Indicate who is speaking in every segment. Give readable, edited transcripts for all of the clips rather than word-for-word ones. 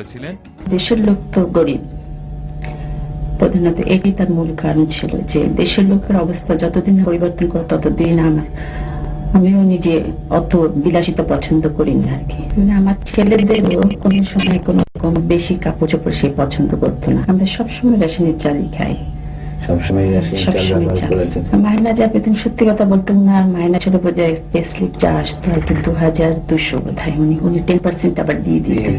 Speaker 1: করেছিলেন।
Speaker 2: দেশের লোক তো গরিব, প্রধানত এটি তার মূল কারণ ছিল যে দেশের লোকের অবস্থা যতদিন পরিবর্তন করে ততদিন আমিও নিজে অত বিলাসিতা পছন্দ করি না আর কি। মানে আমার ছেলেদেরও কোনো সময় কোনো রকম বেশি কাপড় চোপড় সে পছন্দ করতো না। আমরা সবসময় রেশনের চালই খাই, সবসময় চাল। মাইনা যা পেতেন সত্যি কথা বলতেন না, মাইনা ছিল বোধহয় পে স্লিপ যা আসতো আর কি 2200 বোধহয়, উনি 10% আবার দিয়ে দিতেন।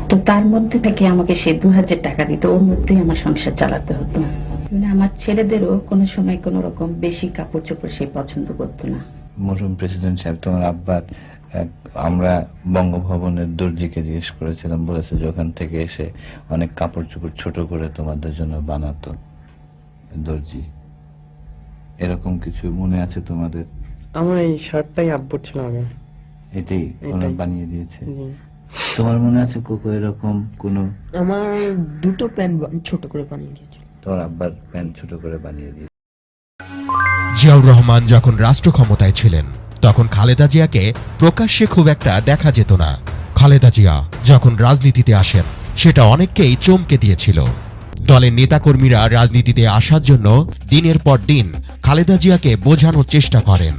Speaker 2: তো তার মধ্যে থেকে আমাকে সে 2000 টাকা দিত, ওর মধ্যেই আমার সংসার চালাতে হতো। মানে আমার ছেলেদেরও কোনো সময় কোনো রকম বেশি কাপড় চোপড় সে পছন্দ করতো না।
Speaker 3: মরহুম প্রেসিডেন্ট সাহেব, তোমার আব্বার, আমরা বঙ্গভবনের দর্জিকে জিজ্ঞেস করেছিলাম, বলেছে যে ওখান থেকে এসে অনেক কাপড় চোপড় ছোট করে তোমাদের জন্য বানাতো দর্জি। এরকম কিছু মনে আছে তোমাদের?
Speaker 4: আমার এই শার্টটাই আব্বুর ছিল আগে,
Speaker 3: এটাই ওনার বানিয়ে দিয়েছে। তোমার মনে আছে কোকো এরকম কোন?
Speaker 5: আমার দুটো প্যান্ট ছোট করে বানিয়ে দিয়েছিল।
Speaker 3: তোমার আব্বার প্যান্ট ছোট করে বানিয়ে দিয়েছে।
Speaker 6: জিয়াউর রহমান যখন রাষ্ট্র ক্ষমতায় ছিলেন তখন খালেদা জিয়াকে প্রকাশ্যে খুব একটা দেখা যেত না। খালেদা জিয়া যখন রাজনীতিতে আসেন সেটা অনেককেই চমকে দিয়েছিল। দলের নেতাকর্মীরা রাজনীতিতে আসার জন্য দিনের পর দিন খালেদা জিয়াকে বোঝানোর চেষ্টা করেন।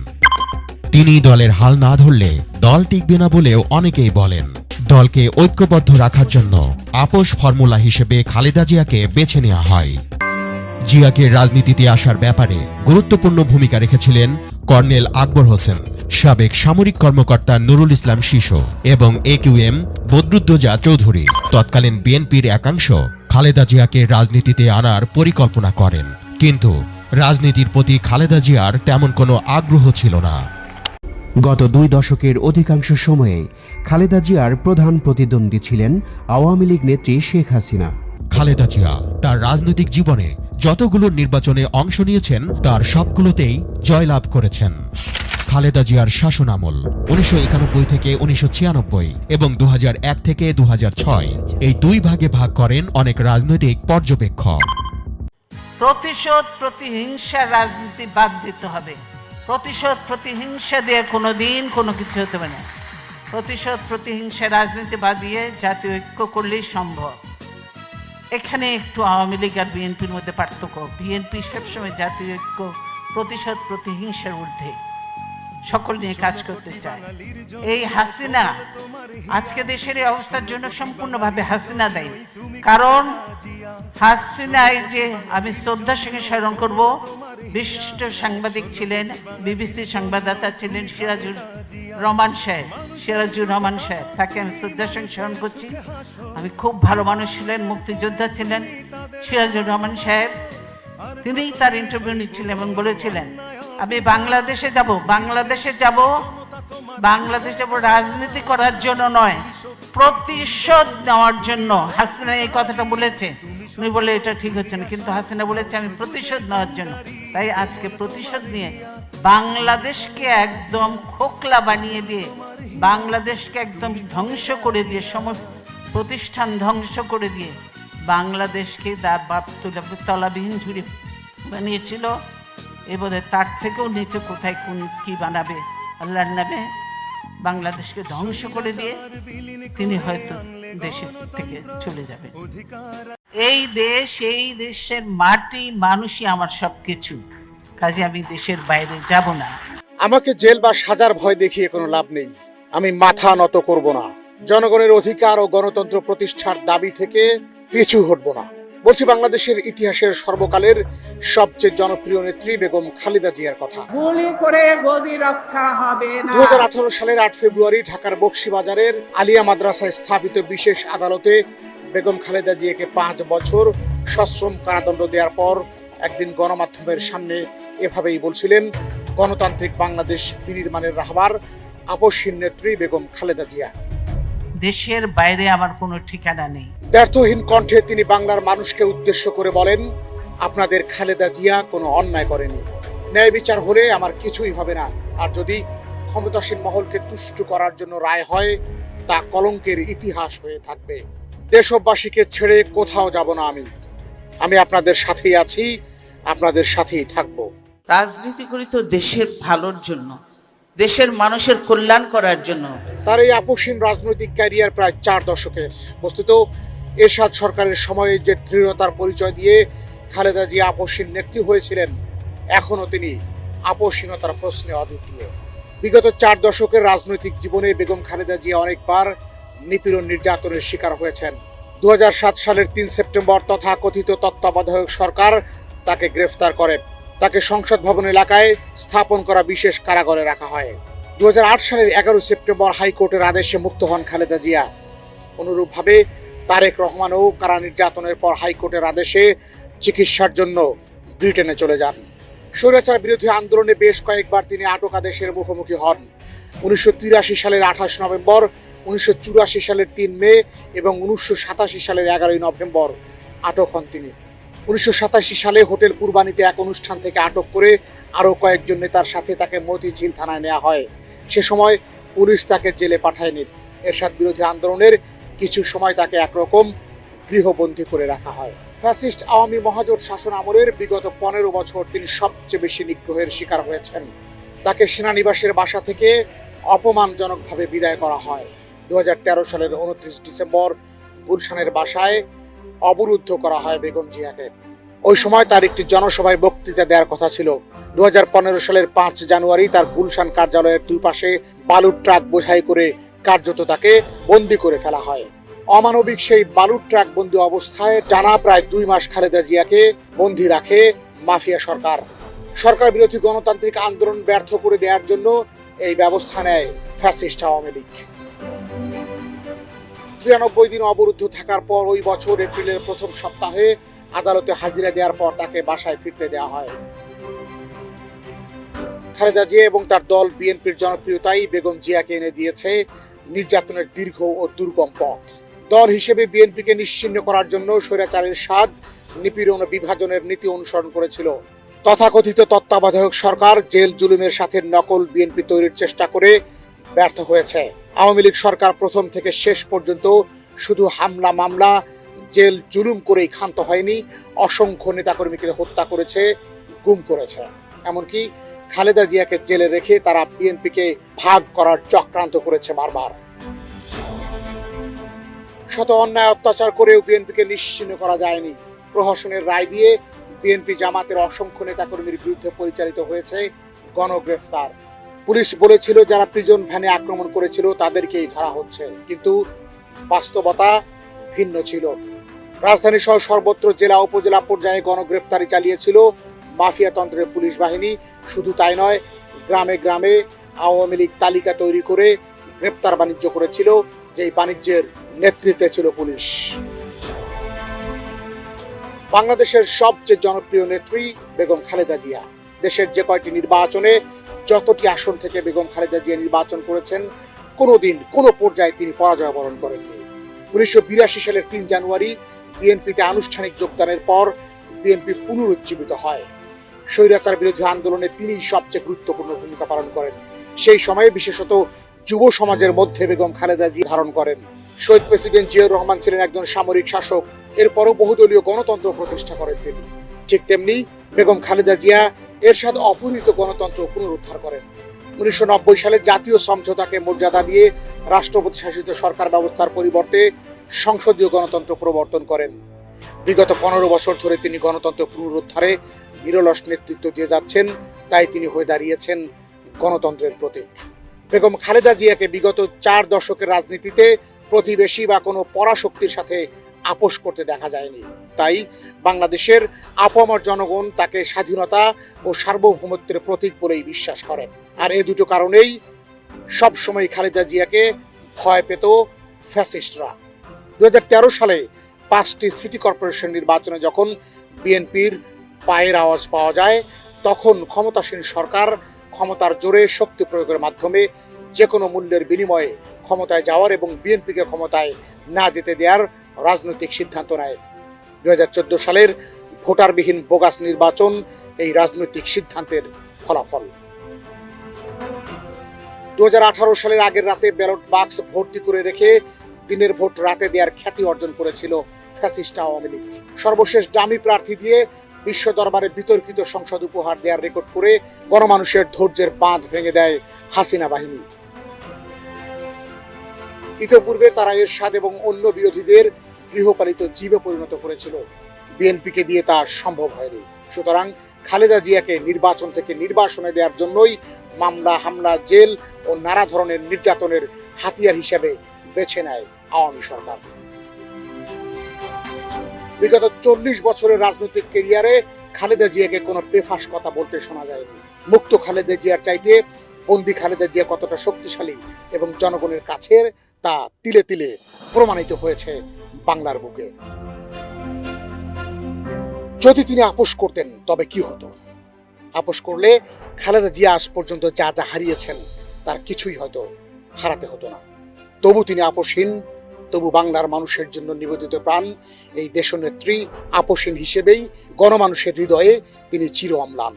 Speaker 6: তিনি দলের হাল না ধরলে দল টিকবে না বলেও অনেকেই বলেন। দলকে ঐক্যবদ্ধ রাখার জন্য আপোষ ফর্মুলা হিসেবে খালেদা জিয়াকে বেছে নেওয়া হয়। জিয়াকে রাজনীতিতে আসার ব্যাপারে গুরুত্বপূর্ণ ভূমিকা রেখেছিলেন কর্নেল আকবর হোসেন, সাবেক সামরিক কর্মকর্তা নুরুল ইসলাম শিশু এবং AQM বদরুদ্দোজা চৌধুরী। তৎকালীন বিএনপির একাংশ খালেদা জিয়াকে রাজনীতিতে আনার পরিকল্পনা করেন, কিন্তু রাজনীতির প্রতি খালেদা জিয়ার তেমন কোনো আগ্রহ ছিল না।
Speaker 7: গত 2 দশকের অধিকাংশ সময়ে খালেদা জিয়ার প্রধান প্রতিদ্বন্দ্বী ছিলেন আওয়ামী লীগ নেত্রী শেখ হাসিনা।
Speaker 6: খালেদা জিয়া তার রাজনৈতিক জীবনে যতগুলো নির্বাচনে অংশ নিয়েছেন তার সবগুলোতেই জয়লাভ করেছেন। খালেদা জিয়ার শাসনামল 1991 থেকে 1996 এবং 2001 থেকে 2006 এই 2 ভাগে ভাগ করেন অনেক রাজনৈতিক পর্যবেক্ষক।
Speaker 8: প্রতিশোধ প্রতিহিংসার রাজনীতি বাদ দিতে হবে। প্রতিশোধ প্রতিহিংসা দিয়ে কোনোদিন কোনো কিছু হতে পারে না। প্রতিশোধ প্রতিহিংসা রাজনীতি বাদ দিয়ে জাতীয় ঐক্য করলেই সম্ভব। এখানে একটু আওয়ামী লীগ আর বিএনপির মধ্যে পার্থক্য। বিএনপি সবসময় জাতীয় ঐক্য, প্রতিশোধ প্রতিহিংসার ঊর্ধ্বে সকল নিয়ে কাজ করতে চায়। এই হাসিনা আজকে দেশের এই অবস্থার জন্য সম্পূর্ণভাবে হাসিনা দায়ী। কারণ হাসিনা, এই যে আমি শ্রদ্ধার সঙ্গে স্মরণ করব, বিশিষ্ট সাংবাদিক ছিলেন, বিবিসি সংবাদদাতা ছিলেন সিরাজুর রহমান সাহেব, তাকে আমি শ্রদ্ধার সঙ্গে স্মরণ করছি। আমি খুব ভালো মানুষ ছিলেন, মুক্তিযোদ্ধা ছিলেন সিরাজুর রহমান সাহেব। তিনি তার ইন্টারভিউ নিচ্ছিলেন এবং বলেছিলেন, আমি বাংলাদেশে যাব রাজনীতি করার জন্য নয়, প্রতিশোধ নেওয়ার জন্য। হাসিনা এই কথাটা বলেছে, উনি বলে এটা ঠিক হচ্ছে না, কিন্তু হাসিনা বলেছে আমি প্রতিশোধ নেওয়ার জন্য। তাই আজকে প্রতিশোধ নিয়ে বাংলাদেশকে একদম খোকলা বানিয়ে দিয়ে, বাংলাদেশকে একদম ধ্বংস করে দিয়ে, সমস্ত প্রতিষ্ঠান ধ্বংস করে দিয়ে বাংলাদেশকে তলাবিহীন ঝুড়ি বানিয়েছিল। এ বোধহয় তার থেকেও নিচে কোথায় কি বানাবে আল্লাহর নামে বাংলাদেশকে ধ্বংস করে দিয়ে তিনি হয়তো দেশের থেকে চলে যাবেন। এই দেশ, এই দেশের মাটি মানুষই আমার সবকিছু, কাজে আমি দেশের বাইরে যাব না।
Speaker 9: আমাকে জেল বা সাজার ভয় দেখিয়ে কোনো লাভ নেই। আমি মাথা নত করব না। জনগণের অধিকার ও গণতন্ত্র প্রতিষ্ঠার দাবি থেকে পিছু হটব না। বলছি বাংলাদেশের ইতিহাসের সর্বকালের সবচেয়ে জনপ্রিয় নেত্রী বেগম খালেদা জিয়ার কথা।
Speaker 8: গুলি করে গদি রক্ষা হবে না।
Speaker 9: 2018 সালের 8 ফেব্রুয়ারি ঢাকার বকশীবাজারের আলিয়া মাদ্রাসায় স্থাপিত বিশেষ আদালতে বেগম খালেদা জিয়াকে 5 বছর সশ্রম কারাদণ্ড দেওয়ার পর একদিন গণমাধ্যমের সামনে এভাবেই বলছিলেন গণতান্ত্রিক বাংলাদেশ বিনির্মাণের রাহবার আপসহীন নেত্রী বেগম খালেদা জিয়া।
Speaker 8: দেশের বাইরে আমার কোনো ঠিকানা নেই।
Speaker 9: দ্ব্যর্থহীন কণ্ঠে তিনি বাংলার মানুষকে উদ্দেশ্য করে বলেন, আপনাদের খালেদা জিয়া কোনো অন্যায় করেনি। ন্যায় বিচার হলে আমার কিছুই হবে না। আর যদি ক্ষমতাসীন মহলকে তুষ্ট করার জন্য রায় হয়, তা কলঙ্কের ইতিহাস হয়ে থাকবে। দেশবাসীকে ছেড়ে কোথাও যাব না। আমি আপনাদের সাথেই আছি, আপনাদের সাথেই থাকব।
Speaker 8: রাজনীতি করি তো দেশের ভালোর জন্য, দেশের মানুষের কল্যাণ করার জন্য।
Speaker 9: তার এই আপোষহীন রাজনৈতিক ক্যারিয়ার প্রায় 4 দশকের। বস্তুত এরশাদ সরকারের সময়ে যে দৃঢ়তার পরিচয় দিয়ে খালেদা জিয়া আপোষহীন নেত্রী হয়েছিলেন, এখনও তিনি আপোষহীনতার প্রশ্নে অদ্বিতীয়। বিগত 4 দশকের রাজনৈতিক জীবনে বেগম খালেদা জিয়া অনেকবার নিপীড়ন নির্যাতনের শিকার হয়েছেন। 2007 সালের 3 সেপ্টেম্বর তথাকথিত তত্ত্বাবধায়ক সরকার তাকে গ্রেফতার করে। তাকে সংসদ ভবন এলাকায় স্থাপন করা বিশেষ কারাগারে রাখা হয়। 2008 সালের 11 সেপ্টেম্বর হাইকোর্টের আদেশে মুক্ত হন খালেদা জিয়া। অনুরূপভাবে তারেক রহমানও কারা নির্যাতনের পর হাইকোর্টের আদেশে চিকিৎসার জন্য ব্রিটেনে চলে যান। স্বৈরাচার বিরোধী আন্দোলনে বেশ কয়েকবার তিনি আটক আদেশের মুখোমুখি হন। 1983 সালের 28 নভেম্বর, 1984 সালের 3 মে এবং 1987 সালের 11 নভেম্বর আটক হন তিনি। 1987 সালে হোটেল পূর্বানীতে এক অনুষ্ঠান থেকে আটক করে আরও কয়েকজন নেতার সাথে তাকে মতিঝিল থানায় নেওয়া হয়। সে সময় পুলিশ তাকে জেলে পাঠায়নি। এরশাদ বিরোধী আন্দোলনের কিছু সময় তাকে একরকম গৃহবন্দী করে রাখা হয়। ফ্যাসিস্ট আওয়ামী মহাজোট শাসন আমলের বিগত 15 বছর তিনি সবচেয়ে বেশি নিগ্রহের শিকার হয়েছেন। তাকে সেনানিবাসের বাসা থেকে অপমানজনকভাবে বিদায় করা হয়। 2013 সালের 29 ডিসেম্বর গুলশানের বাসায় অবরুদ্ধ করা হয় বেগম জিয়াকে। ওই সময় তার একটি জনসভায় বক্তৃতা দেওয়ার কথা ছিল। 2015 সালের 5 জানুয়ারি তার গুলশান কার্যালয়ের দুই পাশে বালুর ট্রাক বোঝাই করে কার্যত তাকে বন্দী করে ফেলা হয়। অমানবিক সেই বালুর ট্রাক বন্দী অবস্থায় টানা প্রায় 2 মাস খালেদা জিয়াকে বন্দী রাখে মাফিয়া সরকার। সরকার বিরোধী গণতান্ত্রিক আন্দোলন ব্যর্থ করে দেওয়ার জন্য এই ব্যবস্থা নেয় ফ্যাসিস্ট আওয়ামী লীগ। 93 দিন অবরুদ্ধ থাকার পর ওই বছর এপ্রিলের প্রথম সপ্তাহে আদালতে হাজিরা দেওয়ার পর তাকে বাসায় ফিরতে দেওয়া হয়। খালেদা জিয়া এবং তার দল বিএনপির জনপ্রিয়তাই বেগম জিয়াকে এনে দিয়েছে নির্যাতনের দীর্ঘ ও দুর্গম পথ। দল হিসেবে বিএনপিকে নিশ্চিহ্ন করার জন্য স্বৈরাচারের স্বাদ নিপীড়ন ও বিভাজনের নীতি অনুসরণ করেছিল। তথাকথিত তত্ত্বাবধায়ক সরকার জেল জুলুমের সাথে নকল বিএনপি তৈরির চেষ্টা করে ব্যর্থ হয়েছে। আওয়ামী লীগ সরকার প্রথম থেকে শেষ পর্যন্ত শুধু হামলা মামলা জেল জুলুম করেই ক্ষান্ত হয়নি, অসংখ্য নেতাকর্মীকে হত্যা করেছে, গুম করেছে। এমনকি খালেদা জিয়াকে জেলে রেখে তারা বিএনপিকে ভাগ করার চক্রান্ত করেছে বারবার। শত অন্যায় অত্যাচার করেও বিএনপিকে নিশ্চিহ্ন করা যায়নি। প্রহসনের রায় দিয়ে বিএনপি জামাতের অসংখ্য নেতাকর্মীর বিরুদ্ধে পরিচালিত হয়েছে গণগ্রেফতার। পুলিশ বলেছিল যারা প্রিজন ভ্যানে আক্রমণ করেছিল তাদেরকেই ধরা হচ্ছে, কিন্তু বাস্তবতা ভিন্ন ছিল। রাজধানী সহ সর্বত্র জেলা উপজেলা পর্যায়ে গণগ্রেফতারি চালিয়েছিল মাফিয়াতন্ত্রের পুলিশ বাহিনী। শুধু তাই নয়, গ্রামে গ্রামে আওয়ামী লীগ তালিকা তৈরি করে গ্রেপ্তার বাণিজ্য করেছিল, যেই বাণিজ্যের নেতৃত্বে ছিল পুলিশ। বাংলাদেশের সবচেয়ে জনপ্রিয় নেত্রী বেগম খালেদা জিয়া। দেশের যে কয়টি নির্বাচনে যতটি আসন থেকে বেগম খালেদা জিয়া নির্বাচন করেছেন, কোনোদিন কোনো পর্যায়ে তিনি পরাজয় বরণ করেননি। 1982 সালের 3 জানুয়ারি বিএনপিতে আনুষ্ঠানিক যোগদানের পর বিএনপি পুনরুজ্জীবিত হয়। স্বৈরাচার বিরোধী আন্দোলনে তিনি সবচেয়ে গুরুত্বপূর্ণ ভূমিকা পালন করেন। সেই সময়ে বিশেষত যুব সমাজের মধ্যে বেগম খালেদা জিয়া ধারণ করেন। শহীদ প্রেসিডেন্ট জিয়াউর রহমান ছিলেন একজন সামরিক শাসক, এরপরও বহুদলীয় গণতন্ত্র প্রতিষ্ঠা করেন তিনি। ঠিক তেমনি বেগম খালেদা জিয়া এরশাদ অপহৃত গণতন্ত্র পুনরুদ্ধার করেন। 1990 সালে জাতীয় সমঝোতাকে মর্যাদা দিয়ে রাষ্ট্রপতি শাসিত সরকার ব্যবস্থার পরিবর্তে সংসদীয় গণতন্ত্র প্রবর্তন করেন। বিগত 15 বছর ধরে তিনি গণতন্ত্র পুনরুদ্ধারে নিরলস নেতৃত্ব দিয়ে যাচ্ছেন, তাই তিনি হয়ে দাঁড়িয়েছেন গণতন্ত্রের প্রতীক। বেগম খালেদা জিয়াকে বিগত 4 দশকের রাজনীতিতে প্রতিবেশী বা কোনো পরাশক্তির সাথে আপোষ করতে দেখা যায়নি। তাই বাংলাদেশের আপামর জনগণ তাকে স্বাধীনতা ও সার্বভৌমত্বের প্রতীক বলেই বিশ্বাস করেন। আর এই দুটো কারণেই সবসময় খালেদা জিয়াকে ভয় পেত ফ্যাসিস্টরা। 2013 সালে 5টি সিটি কর্পোরেশন নির্বাচনে যখন বিএনপির পায়ের আওয়াজ পাওয়া যায়, তখন ক্ষমতাসীন সরকার ক্ষমতার জোরে শক্তি প্রয়োগের মাধ্যমে যে কোনো মূল্যের বিনিময়ে ক্ষমতায় যাওয়ার এবং বিএনপিকে ক্ষমতায় না যেতে দেওয়ার রাজনৈতিক সিদ্ধান্ত নেয়। 2014 সালের ভোটারবিহীন বোগাস নির্বাচন এই রাজনৈতিক সিদ্ধান্তের ফলাফল। 2018 সালের আগের রাতে ব্যালট বাক্স ভর্তি করে রেখে দিনের ভোট রাতে দেওয়ার খ্যাতি অর্জন করেছিল ফ্যাসিস্ট আওয়ামী লীগ। সর্বশেষ ডামি প্রার্থী দিয়ে বিশ্ব দরবারে বিতর্কিত সংসদ উপহার দেওয়ার রেকর্ড করে গণমানুষের ধৈর্যের বাঁধ ভেঙে দেয় হাসিনা বাহিনী। ইতোপূর্বে তারা এরশাদ এবং অন্য বিরোধীদের গৃহপালিত জীবে পরিণত করেছিল। বিএনপিকে দিয়ে তা সম্ভব হয়নি। সুতরাং খালেদা জিয়াকে নির্বাচন থেকে নির্বাসনে দেওয়ার জন্যই মামলা, হামলা, জেল ও নানা ধরনের নির্যাতনের হাতিয়ার হিসেবে বেছে নেয় আওয়ামী সরকার। বিগত 40 বছরের রাজনৈতিক ক্যারিয়ারে খালেদা জিয়াকে কোনো বেফাঁস কথা বলতে শোনা যায়নি। মুক্ত খালেদা জিয়ার চাইতে বন্দি খালেদা জিয়া কতটা শক্তিশালী এবং জনগণের কাছের তা তিলে তিলে প্রমাণিত হয়েছে বাংলার বুকে। যদি তিনি আপোষ করতেন তবে কি হতো? আপোষ করলে খালেদা জিয়া আজ পর্যন্ত যা যা হারিয়েছেন তার কিছুই হয়তো হারাতে হতো না। তবু তিনি আপোষহীন, তবু বাংলার মানুষের জন্য নিবেদিত প্রাণ এই দেশনেত্রী আপোষহীন হিসেবেই গণমানুষের হৃদয়ে তিনি চির অম্লান।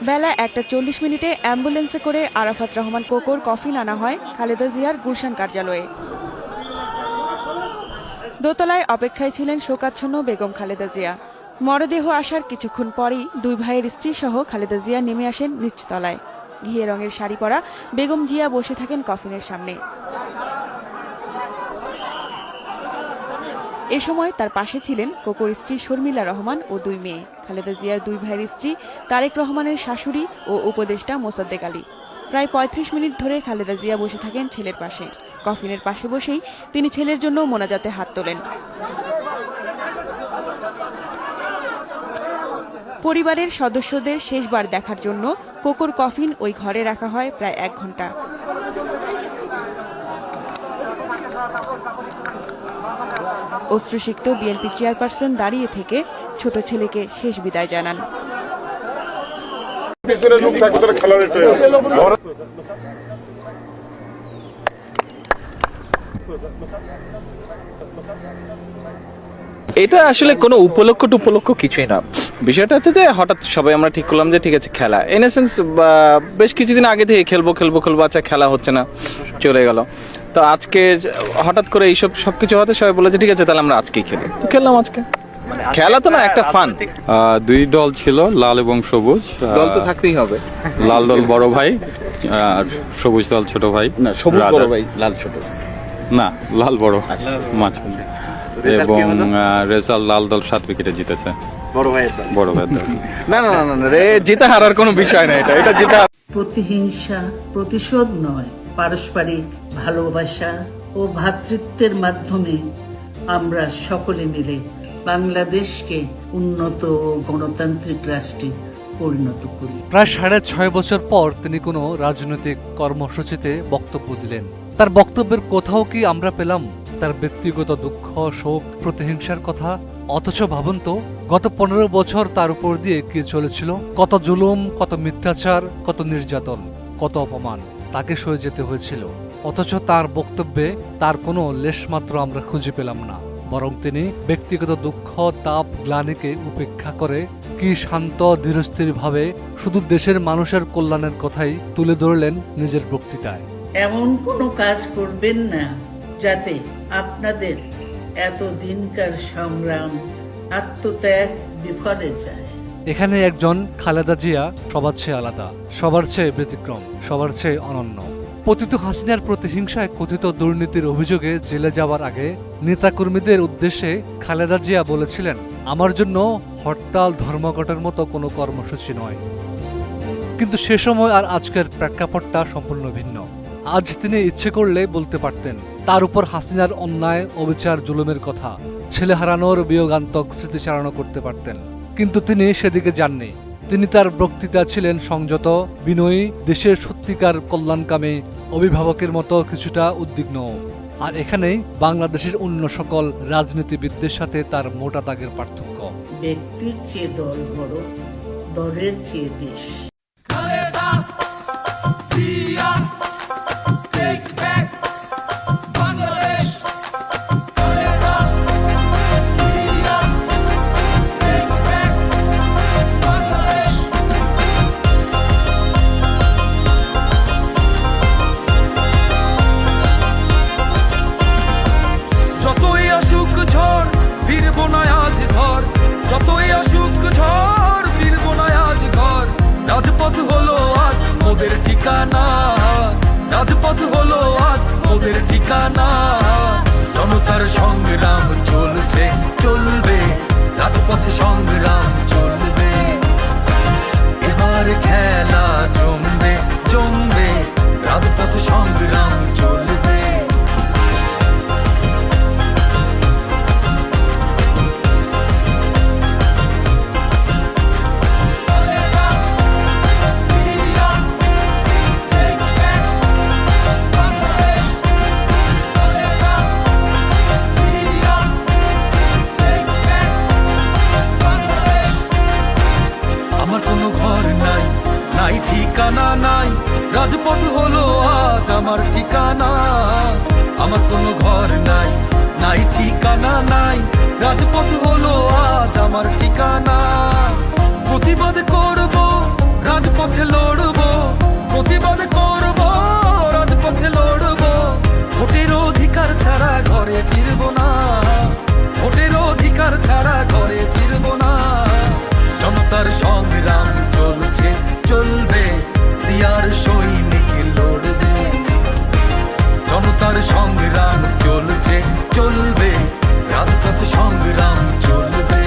Speaker 1: বেলা 1:40 অ্যাম্বুলেন্সে করে আরাফাত রহমান কোকোর কফিন আনা হয় খালেদা জিয়ার গুলশান কার্যালয়ে। দোতলায় অপেক্ষায় ছিলেন শোকাচ্ছন্ন বেগম খালেদা জিয়া। মরদেহ আসার কিছুক্ষণ পরেই দুই ভাইয়ের স্ত্রী সহ খালেদা জিয়া নেমে আসেন নিচতলায়। ঘিয়ে রঙের শাড়ি পরা বেগম জিয়া বসে থাকেন কফিনের সামনে। এ সময় তার পাশে ছিলেন কোকোর স্ত্রী শর্মিলা রহমান ও দুই মেয়ে, খালেদা জিয়ার দুই ভাইয়ের স্ত্রী তারেক রহমানের শাশুড়ি ও উপদেষ্টা মোসাদ্দেক আলী। প্রায় 35 মিনিট ধরে খালেদা জিয়া বসে থাকেন ছেলের পাশে। কফিনের পাশে বসেই তিনি ছেলের জন্য মোনাজাতে হাত তোলেন। পরিবারের সদস্যদের শেষবার দেখার জন্য কোকোর কফিন ওই ঘরে রাখা হয় প্রায় 1 ঘন্টা। অশ্রুসিক্ত বিএনপি চেয়ারপারসন দাঁড়িয়ে থেকে ছোট ছেলেকে শেষ বিদায় জানান।
Speaker 10: এটা আসলে কোনো উপলক্ষ কিছুই না। বিষয়টা হচ্ছে যে হঠাৎ সবাই আমরা ঠিক করলাম যে ঠিক আছে খেলা, ইন এসেন্স বেশ কিছুদিন আগে থেকে খেলবো আচ্ছা খেলা হচ্ছে না, চলে গেল। তো আজকে হঠাৎ করে এইসব সবকিছু হতে সবাই বলে যে ঠিক আছে তাহলে আমরা আজকেই খেলি, তো খেললাম আজকে। খেলা তো না, একটা ফান।
Speaker 11: দুই দল ছিল, লাল এবং সবুজ।
Speaker 10: দল তো থাকতেই হবে।
Speaker 11: লাল দল বড় ভাই আর সবুজ দল ছোট ভাই।
Speaker 10: না, সবুজ বড় ভাই, লাল ছোট।
Speaker 11: না, লাল বড় মাঝখানে। এবং রেজাল্ট লাল দল 7 উইকেটে জিতেছে। বড় ভাইয়ের দল।
Speaker 10: না রে, জিতে হারার কোনো বিষয় না। এটা জিতে।
Speaker 8: প্রতিহিংসা, প্রতিশোধ নয়, পারস্পরিক ভালোবাসা ও ভ্রাতৃত্বের মাধ্যমে আমরা সকলে মিলে বাংলাদেশকে উন্নত ও গণতান্ত্রিক রাষ্ট্রে পরিণত করি।
Speaker 12: প্রায় 6.5 বছর পর তিনি কোনো রাজনৈতিক কর্মসূচিতে বক্তব্য দিলেন। তার বক্তব্যের কোথাও কি আমরা পেলাম তার ব্যক্তিগত দুঃখ, শোক, প্রতিহিংসার কথা? অথচ ভাবুন তো, গত 15 বছর তার উপর দিয়ে কি চলেছিল? কত জুলুম, কত মিথ্যাচার, কত নির্যাতন, কত অপমান তাকে সয়ে যেতে হয়েছিল। অথচ তার বক্তব্যে তার কোনো লেশমাত্র আমরা খুঁজে পেলাম না। বরং তিনি ব্যক্তিগত দুঃখ, তাপ, গ্লানিকে উপেক্ষা করে কি শান্ত ধীরস্থিরভাবে শুধু দেশের মানুষের কল্যাণের কথাই তুলে ধরলেন নিজের বক্তৃতায়।
Speaker 8: এমন কোনো কাজ করবেন না যাতে আপনাদের এত দিনকার সংগ্রাম, আত্মত্যাগ বিফলে যায়।
Speaker 12: এখানে একজন খালেদা জিয়া সবার চেয়ে আলাদা, সবার চেয়ে ব্যতিক্রম, সবার চেয়ে অনন্য। পতিত হাসিনার প্রতিহিংসায় কথিত দুর্নীতির অভিযোগে জেলে যাওয়ার আগে নেতাকর্মীদের উদ্দেশ্যে খালেদা জিয়া বলেছিলেন, আমার জন্য হরতাল, ধর্মঘটের মতো কোনো কর্মসূচি নয়। কিন্তু সে সময় আর আজকের প্রেক্ষাপটটা সম্পূর্ণ ভিন্ন। আজ তিনি ইচ্ছে করলে বলতে পারতেন তার উপর হাসিনার অন্যায়, অবিচার, জুলুমের কথা, ছেলে হারানোর বিয়োগান্তক স্মৃতিচারণ করতে পারতেন। কিন্তু তিনি সেদিকে যাননি। তিনি তার বক্তৃতা ছিলেন সংযত, বিনয়ী, দেশের সত্যিকার কল্যাণকামী অভিভাবকের মতো কিছুটা উদ্বিগ্ন। আর এখানেই বাংলাদেশের অন্য সকল রাজনীতিবিদদের সাথে তার মোটা দাগের পার্থক্য।
Speaker 8: ব্যক্তির চেয়ে দল বড়, দলের চেয়ে দেশ।
Speaker 13: যতই আসুক ঝড়, ফিরবো না আজ ঘর। রাজপথ হলো আজ ওদের ঠিকানা। জনতার সংগ্রাম চলছে চলবে, রাজপথে সংগ্রাম চলবে। এবার খেলা জমবে জমবে, রাজপথে সংগ্রাম চলবে। আমার কোনো ঘর নাই, নাই ঠিকানা নাই, রাজপথ হলো আজ আমার ঠিকানা। আমার কোনো ঘর নাই, নাই ঠিকানা নাই, রাজপথ হলো আজ আমার ঠিকানা। প্রতিবাদ করব, রাজপথে লড়ব, প্রতিবাদ করব, রাজপথে লড়ব। ভোটের অধিকার ছাড়া ঘরে ফিরব না, ভোটের অধিকার ছাড়া ঘরে ফিরব না। জনতার সংগ্রাম চলছে চলবে, জিয়ার সৈনিক লড়বে। জনতার সংগ্রাম চলছে চলবে, রাজপথে সংগ্রাম চলবে।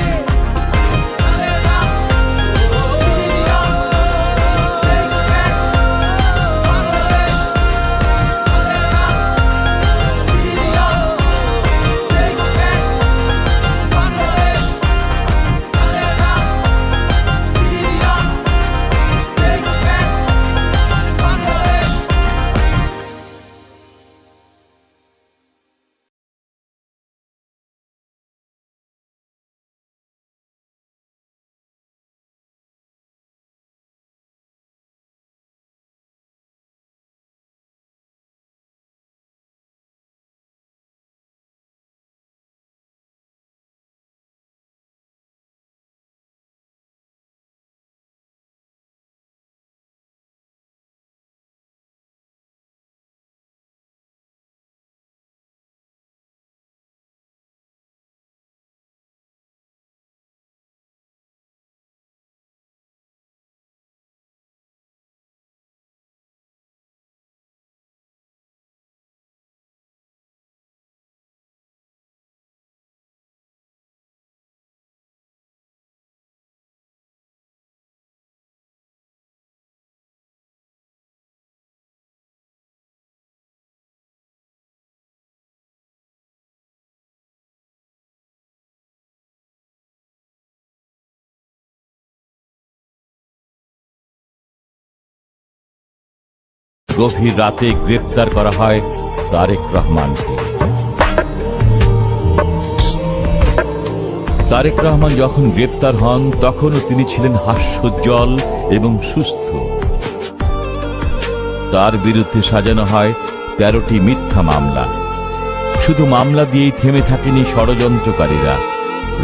Speaker 14: গভীর রাতে গ্রেপ্তার করা হয় তারেক রহমানকে। তারেক রহমান যখন গ্রেপ্তার হন তখনও তিনি ছিলেন হাস্যোজ্জ্বল এবং সুস্থ। তার বিরুদ্ধে সাজানো হয় 13টি মিথ্যা মামলা। শুধু মামলা দিয়েই থেমে থাকেনি ষড়যন্ত্রকারীরা।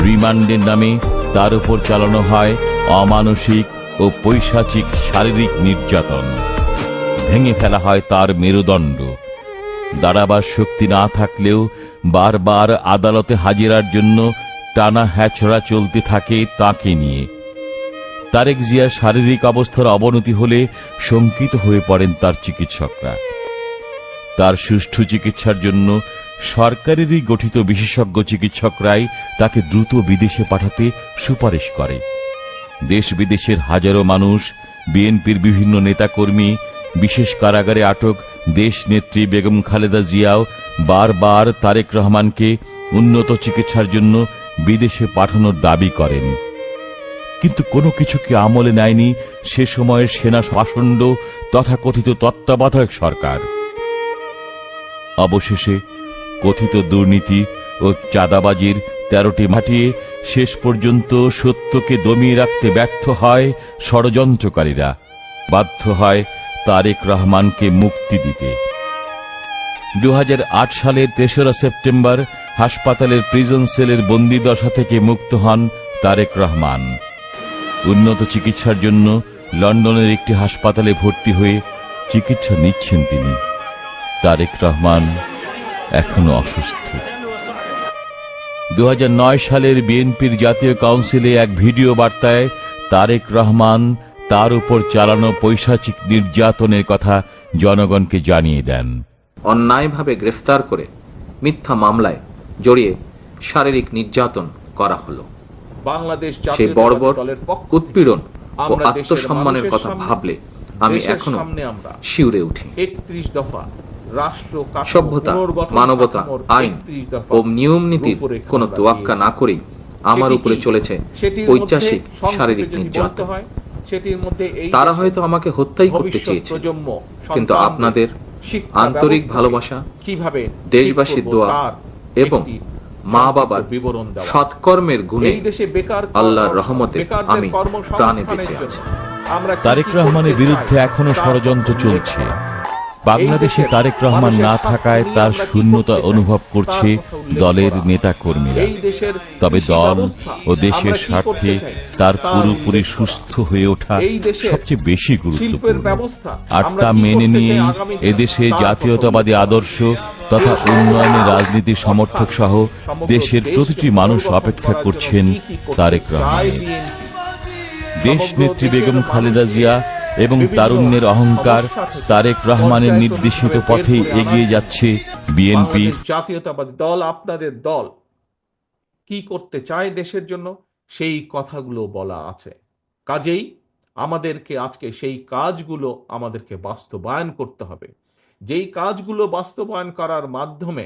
Speaker 14: রিমান্ডের নামে তার উপর চালানো হয় অমানসিক ও পৈশাচিক শারীরিক নির্যাতন। ভেঙে ফেলা হয় তার মেরুদণ্ড। দাঁড়াবার শক্তি না থাকলেও বারবার আদালতে হাজিরার জন্য টানা হ্যাচড়া চলতে থাকে তাকে নিয়ে। তারেক জিয়ার শারীরিক অবস্থার অবনতি হলে শঙ্কিত হয়ে পড়েন তার চিকিৎসকরা। তার সুষ্ঠু চিকিৎসার জন্য সরকারেরই গঠিত বিশেষজ্ঞ চিকিৎসকরাই তাকে দ্রুত বিদেশে পাঠাতে সুপারিশ করে। দেশ বিদেশের হাজারো মানুষ, বিএনপির বিভিন্ন নেতাকর্মী, বিশেষ কারাগারে আটক দেশনেত্রী বেগম খালেদা জিয়াও বারবার তারেক রহমানকে উন্নত চিকিৎসার জন্য বিদেশে পাঠানোর দাবি করেন। কিন্তু কোনো কিছুকে আমলে নেয়নি সে সময়ের সেনা শাসন তথাকথিত তত্ত্বাবধায়ক সরকার। অবশেষে কথিত দুর্নীতি ও চাঁদাবাজির 13টি মাটিয়ে শেষ পর্যন্ত সত্যকে দমিয়ে রাখতে ব্যর্থ হয় ষড়যন্ত্রকারীরা। বাধ্য হয় তারেক রহমানকে মুক্তি দিতে। 2008 সালের 3রা সেপ্টেম্বর হাসপাতালের প্রিজন সেলের বন্দিদশা থেকে মুক্ত হন তারেক রহমান। উন্নত চিকিৎসার জন্য লন্ডনের একটি হাসপাতালে ভর্তি হয়ে চিকিৎসা নিচ্ছেন তিনি। তারেক রহমান এখনো অসুস্থ। 2009 সালের বিএনপির জাতীয় কাউন্সিলে এক ভিডিও বার্তায় তারেক রহমান তার উপর চালানো পৈশাচিক নির্যাতনের কথা জনগণকে জানিয়ে দেন।
Speaker 10: অন্যায়ভাবে গ্রেফতার করে মিথ্যা মামলায় জড়িয়ে শারীরিক নির্যাতন করা হলো। সেই বর্বর উৎপীড়ন ও আত্মসম্মানের কথা ভাবলে আমি এখনো শিউরে উঠি। সভ্যতা, মানবতা, আইন ও নিয়ম নীতির কোনো তোয়াক্কা না করেই আমার উপরে চলেছে পৈশাচিক শারীরিক নির্যাতন। তারা হয়তো আমাকে হত্যাই করতে চেয়েছে, কিন্তু আপনাদের আন্তরিক ভালোবাসা, দেশবাসীর দোয়া এবং মা বাবার সৎকর্মের গুণে আল্লাহর রহমতে আমি প্রাণে বেঁচে আছি।
Speaker 14: তারেক রহমানের বিরুদ্ধে এখনো ষড়যন্ত্র চলছে। বাংলাদেশে তারেক রহমান না থাকায় তার শূন্যতা অনুভব করছে দলের নেতাকর্মীরা। তবে দল ও দেশের স্বার্থে তার পুরোপুরি সুস্থ হয়ে ওঠা সবচেয়ে বেশি গুরুত্বপূর্ণ। আর তা মেনে নিয়েই এদেশে জাতীয়তাবাদী আদর্শ তথা উন্নয়নের রাজনীতির সমর্থক সহ দেশের প্রতিটি মানুষ অপেক্ষা করছেন তারেক রহমান। দেশ নেত্রী বেগম খালেদা জিয়া এবং তারুণ্যের অহংকার তারেক রহমানের নির্দেশিত পথেই এগিয়ে যাচ্ছে বিএনপি।
Speaker 15: জাতীয়তাবাদী দল, আপনাদের দল কি করতে চায় দেশের জন্য সেই কথাগুলো বলা আছে। কাজেই আমাদেরকে আজকে সেই কাজগুলো আমাদেরকে বাস্তবায়ন করতে হবে। যেই কাজগুলো বাস্তবায়ন করার মাধ্যমে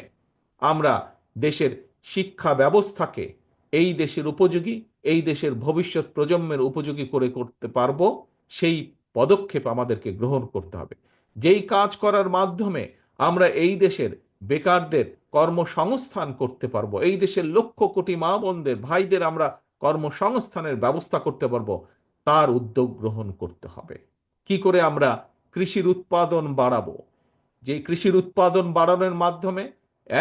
Speaker 15: আমরা দেশের শিক্ষা ব্যবস্থাকে এই দেশের উপযোগী, এই দেশের ভবিষ্যৎ প্রজন্মের উপযোগী করে করতে পারবো, সেই পদক্ষেপ আমাদেরকে গ্রহণ করতে হবে। যেই কাজ করার মাধ্যমে আমরা এই দেশের বেকারদের কর্মসংস্থান করতে পারবো, এই দেশের লক্ষ কোটি মা বোনদের, ভাইদের আমরা কর্মসংস্থানের ব্যবস্থা করতে পারবো, তার উদ্যোগ গ্রহণ করতে হবে। কি করে আমরা কৃষির উৎপাদন বাড়াবো? যে কৃষির উৎপাদন বাড়ানোর মাধ্যমে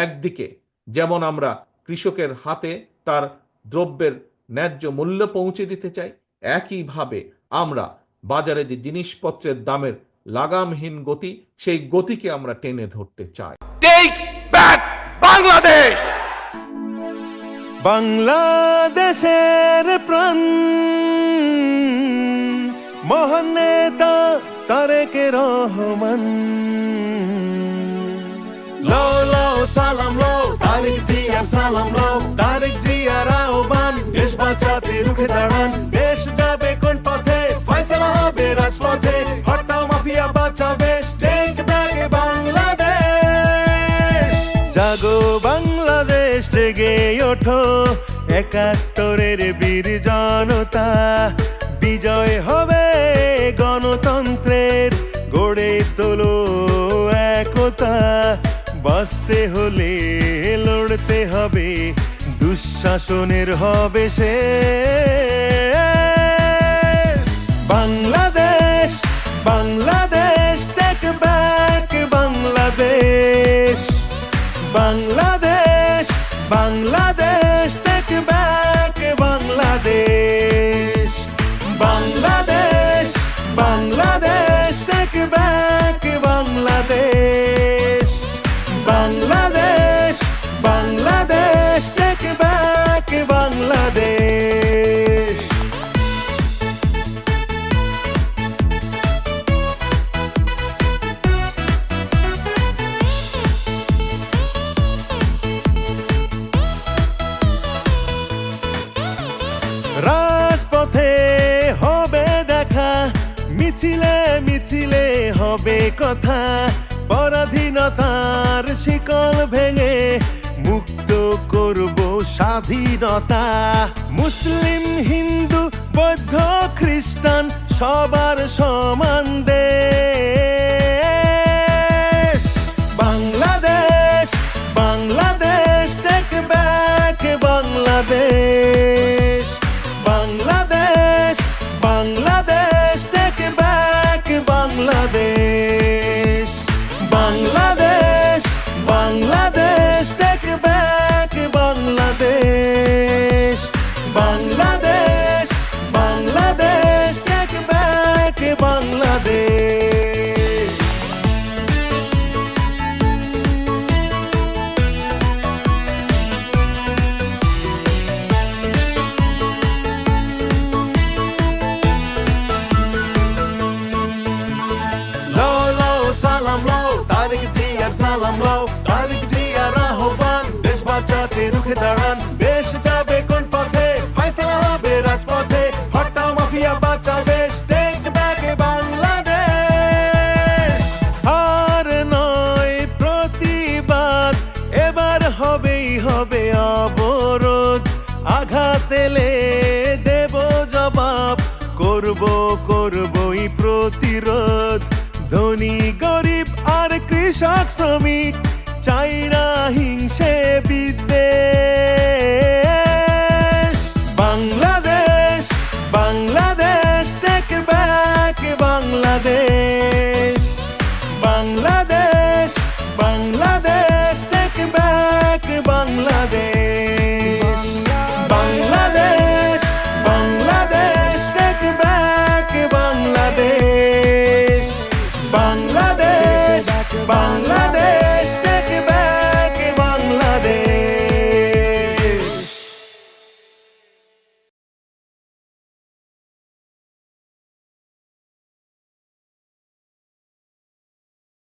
Speaker 15: একদিকে যেমন আমরা কৃষকের হাতে তার দ্রব্যের ন্যায্য মূল্য পৌঁছে দিতে চাই, একইভাবে আমরা বাজারে যে জিনিসপত্রের দামের লাগামহীন গতি, সেই গতিকে আমরা টেনে ধরতে চাই।
Speaker 13: Take back Bangladesh.
Speaker 16: বাংলাদেশের প্রাণ মহান নেতা তারেক রহমান। লো লো সালাম লো তারেক জিয়ার সালাম লো, তারেক জিয়ার আহ্বান দেশ বাঁচাতে রুখে দাঁড়ান। দেশ যাবে কোন পথে, ফয়সালা হবে রাজপথে, হটাও মাফিয়া বাঁচাবে টেক ব্যাক বাংলাদেশ। জাগো বাংলাদেশ, জেগে ওঠো ৭১-এর বীর জনতা। বিজয় হবে গণতন্ত্রের, গড়ে তোলো একতা। বাঁচতে হলে লড়তে হবে, দুঃশাসনের হবে শেষ। Bangladesh Bangladesh, take back Bangladesh. Bangladesh Bangladesh, take back Bangladesh. Bangladesh Bangladesh, take back Bangladesh. Bangladesh Bangladesh, take back Bangladesh. রাজপথে হবে দেখা, মিছিলে মিছিলে হবে কথা। পরাধীনতার শিকল ভেঙে মুক্ত করব স্বাধীনতা। মুসলিম, হিন্দু, বৌদ্ধ, খ্রিস্টান সবার সমান দেশ। Bangladesh Bangladesh, take back Bangladesh. Bangladesh Bangladesh, take back Bangladesh. Bangladesh Bangladesh, take back Bangladesh. Bangladesh Bangladesh, take back Bangladesh. বাঁচাতে রুখে দাঁড়ান, দেশ যাবে কোন পথে, ফয়সালা হবে রাজপথে, হট্টা মাফিয়া বাঁচাবে, টেক ব্যাক বাংলাদেশ। আর নয় প্রতিবাদ, এবার হবেই হবে অবরোধ, আঘাত এলে দেব জবাব, করবই প্রতিরোধ। ধনী গরিব আর কৃষক শ্রমিক চাই না হিংসে বিদ্বেষ।